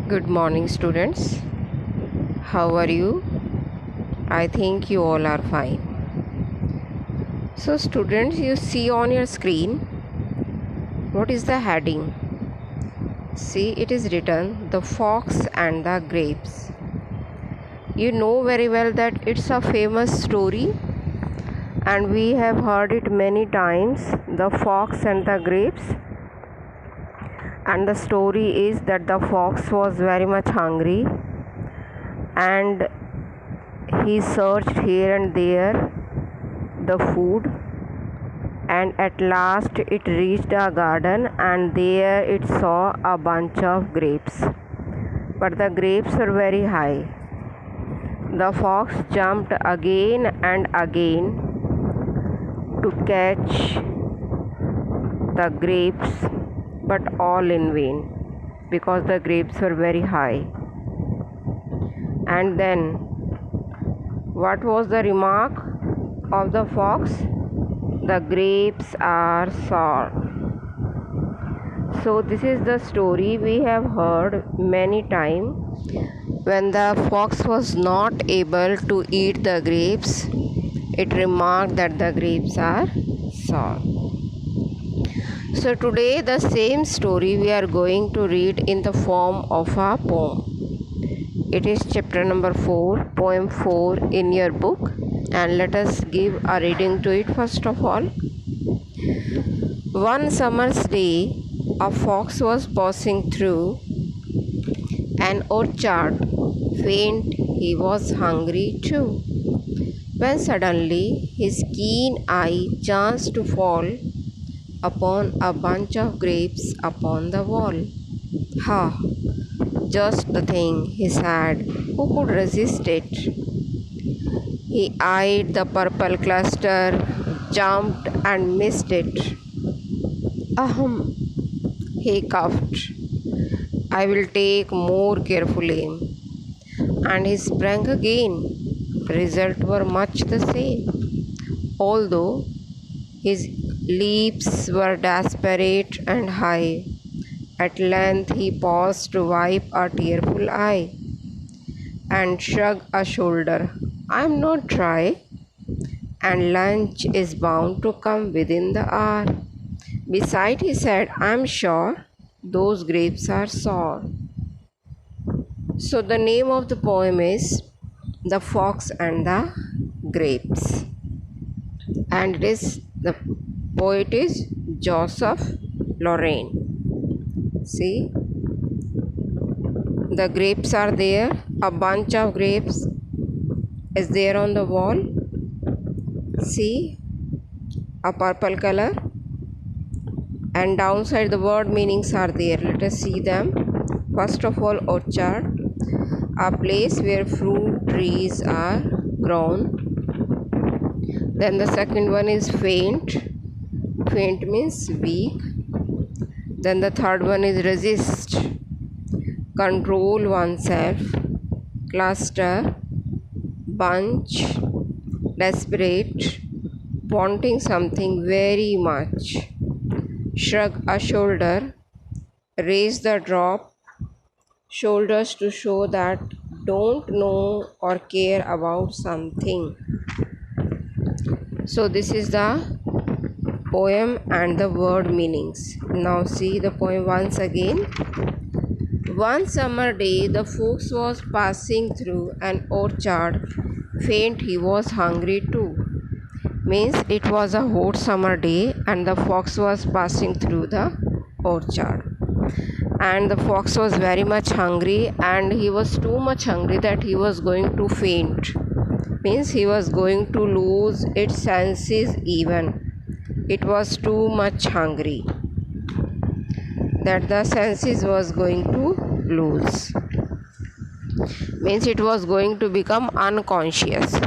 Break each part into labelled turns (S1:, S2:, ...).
S1: Good morning, students. How are you? I think you all are fine. So, students, you see on your screen what is the heading? See, it is written The Fox and the Grapes. You know very well that it's a famous story and we have heard it many times, The Fox and the Grapes. And the story is that the fox was very much hungry and he searched here and there the food, and at last it reached a garden, and there it saw a bunch of grapes, but the grapes were very high. The fox jumped again and again to catch the grapes, but all in vain because the grapes were very high. And then what was the remark of the fox? The grapes are sour. So this is the story we have heard many times. When the fox was not able to eat the grapes, it remarked that the grapes are sour. So today the same story we are going to read in the form of a poem. It is chapter number 4, poem 4 in your book, and let us give a reading to it first of all. One summer's day, a fox was passing through an orchard. Faint, he was hungry too, when suddenly his keen eye chanced to fall upon a bunch of grapes upon the wall. Ha! Just the thing, he said. Who could resist it? He eyed the purple cluster, jumped and missed it. Ahem, he coughed. I will take more careful aim. And he sprang again. The results were much the same, although his leaps were desperate and high. At length he paused to wipe a tearful eye and shrug a shoulder. I am not dry, and lunch is bound to come within the hour. Besides, he said, I am sure those grapes are sour. So the name of the poem is The Fox and the Grapes, and it is the poet is Joseph Lorraine. See, the grapes are there. A bunch of grapes is there on the wall. See, a purple color, and downside the word meanings are there. Let us see them. First of all, orchard, a place where fruit trees are grown. Then the second one is faint. Faint means weak. Then the third one is resist, control oneself. Cluster, bunch, desperate, wanting something very much. Shrug a shoulder, raise the drop, shoulders to show that don't know or care about something. So this is the poem and the word meanings. Now see the poem once again. One summer day, the fox was passing through an orchard. Faint, he was hungry too. Means it was a hot summer day and the fox was passing through the orchard. And the fox was very much hungry, and he was too much hungry that he was going to faint. Means he was going to lose its senses even. It was too much hungry that the senses was going to lose. Means it was going to become unconscious.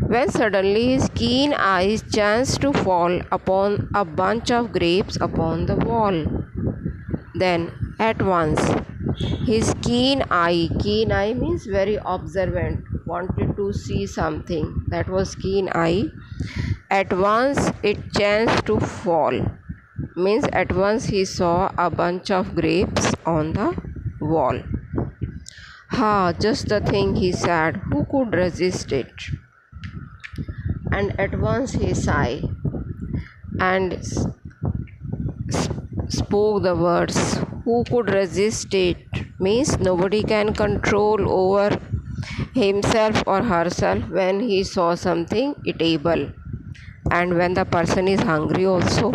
S1: When suddenly his keen eyes chanced to fall upon a bunch of grapes upon the wall. Then at once his keen eye means very observant, wanted to see something. That was keen eye. At once it chanced to fall. Means at once he saw a bunch of grapes on the wall. "Ha, just the thing," he said. "Who could resist it?" And at once he sighed and spoke the words. Who could resist it means nobody can control over himself or herself when he saw something eatable, and when the person is hungry also.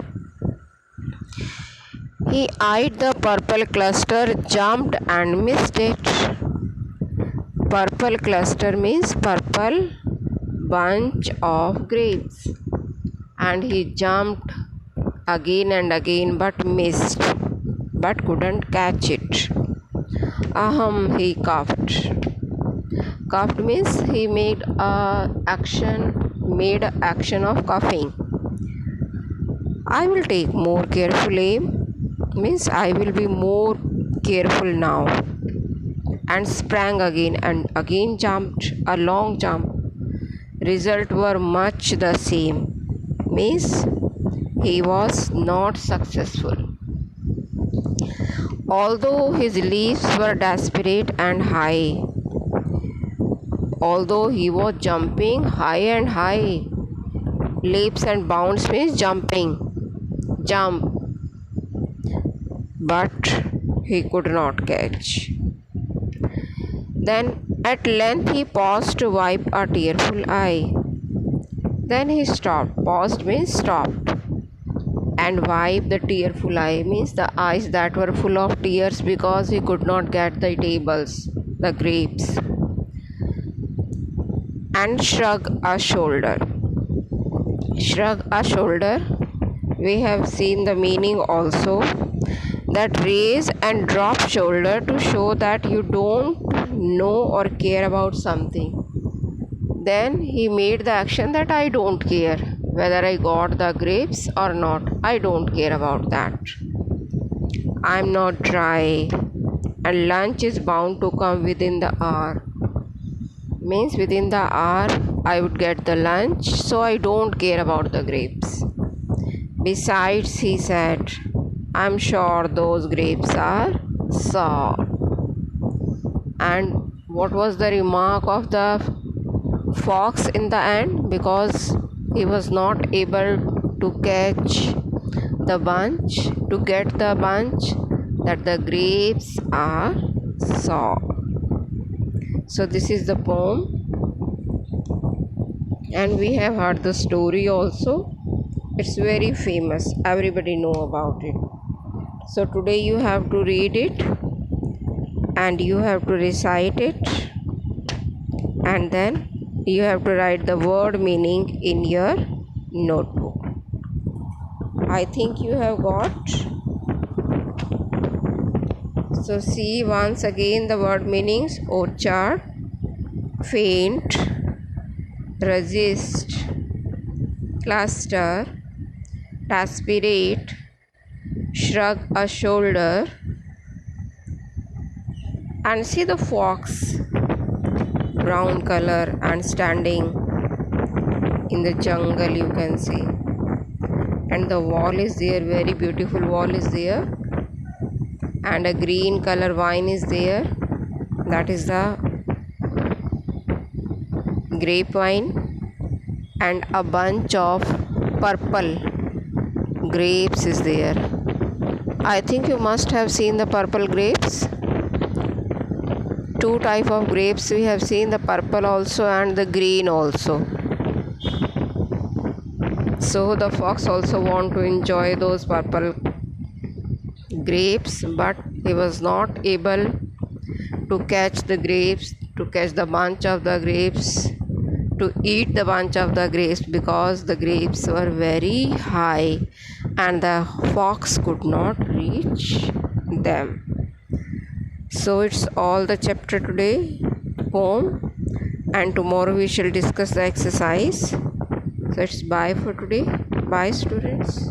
S1: He eyed the purple cluster, jumped and missed it. Purple cluster means purple bunch of grapes, and he jumped again and again but missed, but couldn't catch it. Ahem, he coughed. Coughed means he made action of coughing. I will take more careful aim means I will be more careful now, and sprang again and again jumped a long jump. Result were much the same means he was not successful. Although his leaps were desperate and high, although he was jumping high and high, leaps and bounds means jumping, jump, but he could not catch. Then at length he paused to wipe a tearful eye. Then he stopped. Paused means stopped. And wiped the tearful eye means the eyes that were full of tears because he could not get the tables, the grapes. And shrug a shoulder. Shrug a shoulder. We have seen the meaning also, that raise and drop shoulder to show that you don't know or care about something. Then he made the action that I don't care whether I got the grapes or not. I don't care about that. I'm not dry, and lunch is bound to come within the hour. Means within the hour I would get the lunch, so I don't care about the grapes. Besides, he said, I'm sure those grapes are sour. And what was the remark of the fox in the end? Because he was not able to catch the bunch, to get the bunch, that the grapes are sour. So this is the poem, and we have heard the story also. It's very famous, everybody know about it. So today you have to read it and you have to recite it, and then you have to write the word meaning in your notebook. I think you have got. So see once again the word meanings: orchard, faint, resist, cluster, aspirate, shrug a shoulder. And see the fox, brown color and standing in the jungle, you can see. And the wall is there, very beautiful wall is there. And a green color vine is there. That is the grapevine. And a bunch of purple grapes is there. I think you must have seen the purple grapes. Two type of grapes we have seen, the purple also and the green also. So the fox also want to enjoy those purple grapes, but he was not able to catch the grapes, to catch the bunch of the grapes, to eat the bunch of the grapes, because the grapes were very high and the fox could not reach them. So it's all the chapter today, poem, and tomorrow we shall discuss the exercise. So it's bye for today. Bye students.